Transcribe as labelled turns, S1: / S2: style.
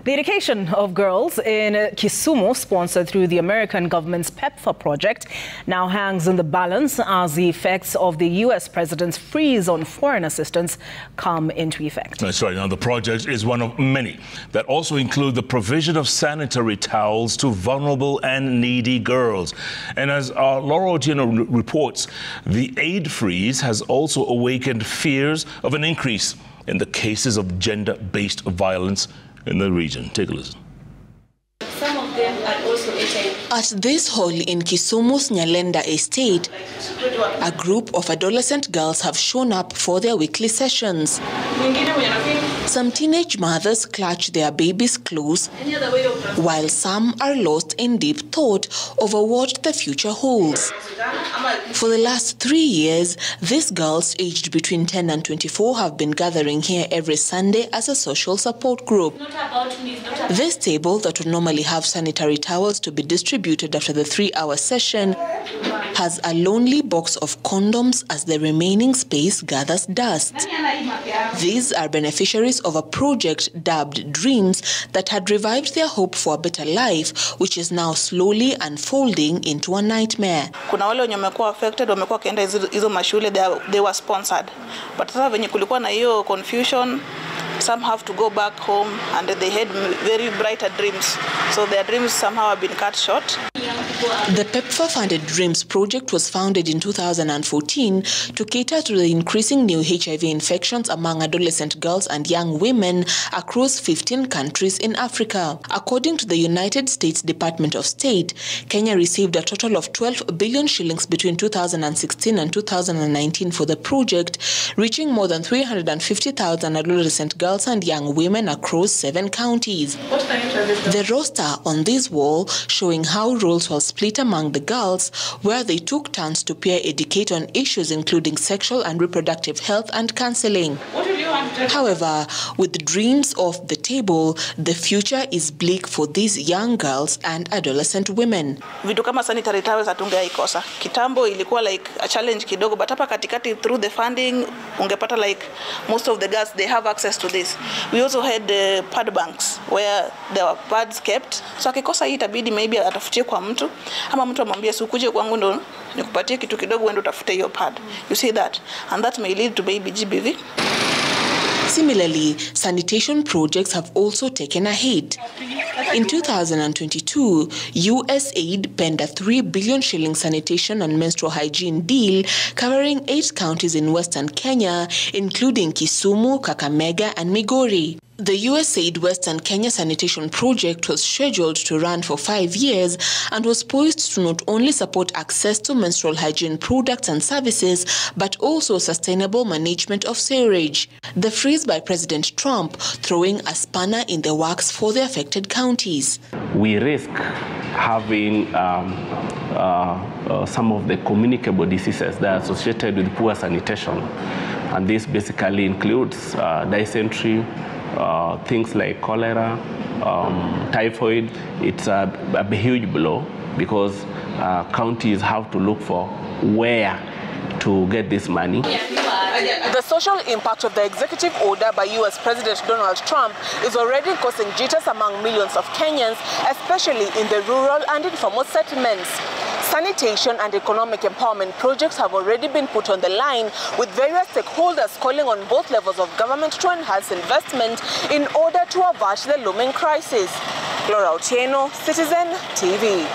S1: The education of girls in Kisumu, sponsored through the American government's PEPFAR project, now hangs in the balance as the effects of the U.S. president's freeze on foreign assistance come into effect.
S2: That's right. Now, the project is one of many that also include the provision of sanitary towels to vulnerable and needy girls. And as Laura Otieno reports, the aid freeze has also awakened fears of an increase in the cases of gender-based violence in the region. Take a listen.
S3: Some of them are also Usaid.
S4: At this hall in Kisumu's Nyalenda estate, a group of adolescent girls have shown up for their weekly sessions. Some teenage mothers clutch their babies close, while some are lost in deep thought over what the future holds. For the last 3 years, these girls aged between 10 and 24 have been gathering here every Sunday as a social support group. This table that would normally have sanitary towels to be distributed after the 3-hour session has a lonely box of condoms as the remaining space gathers dust. These are beneficiaries of a project dubbed Dreams that had revived their hope for a better life, which is now slowly unfolding into a nightmare.
S5: Kuna wale wenye wamekuwa affected, wamekuwa kaenda hizo mashule, they were sponsored. But sasa venye kulikuwa na hiyo confusion, some have to go back home and they had very brighter dreams. So their dreams somehow have been cut short.
S4: The PEPFAR-funded Dreams project was founded in 2014 to cater to the increasing new HIV infections among adolescent girls and young women across 15 countries in Africa. According to the United States Department of State, Kenya received a total of 12 billion shillings between 2016 and 2019 for the project, reaching more than 350,000 adolescent girls and young women across 7 counties. The roster on this wall showing how roles were split among the girls, where they took turns to peer educate on issues including sexual and reproductive health and counseling. However, with Dreams off the table, the future is bleak for these young girls and adolescent women.
S5: Vitu kama sanitary towels hatungeikosa. Kitambo ilikuwa like a challenge kidogo, but hapa katikati through the funding ungepata like most of the girls they have access to this. We also had pad banks where there were pads kept. So akikosa hii itabidi maybe atafutie kwa mtu ama mtu amwambie si ukuje kwangu ndo nikupatie kitu kidogo uende utafute hiyo pad. You see that, and that may lead to baby GBV.
S4: Similarly, sanitation projects have also taken a hit. In 2022, Usaid penned a 3 billion shilling sanitation and menstrual hygiene deal covering 8 counties in western Kenya, including Kisumu, Kakamega, and Migori. The Usaid Western Kenya Sanitation project was scheduled to run for 5 years and was poised to not only support access to menstrual hygiene products and services, but also sustainable management of sewerage. The freeze by President Trump throwing a spanner in the works for the affected counties.
S6: We risk having some of the communicable diseases that are associated with poor sanitation. And this basically includes dysentery, things like cholera, typhoid. It's a huge blow because counties have to look for where to get this money.
S4: The social impact of the executive order by U.S. President Donald Trump is already causing jitters among millions of Kenyans, especially in the rural and informal settlements. Sanitation and economic empowerment projects have already been put on the line, with various stakeholders calling on both levels of government to enhance investment in order to avert the looming crisis. Laura Otieno, Citizen TV.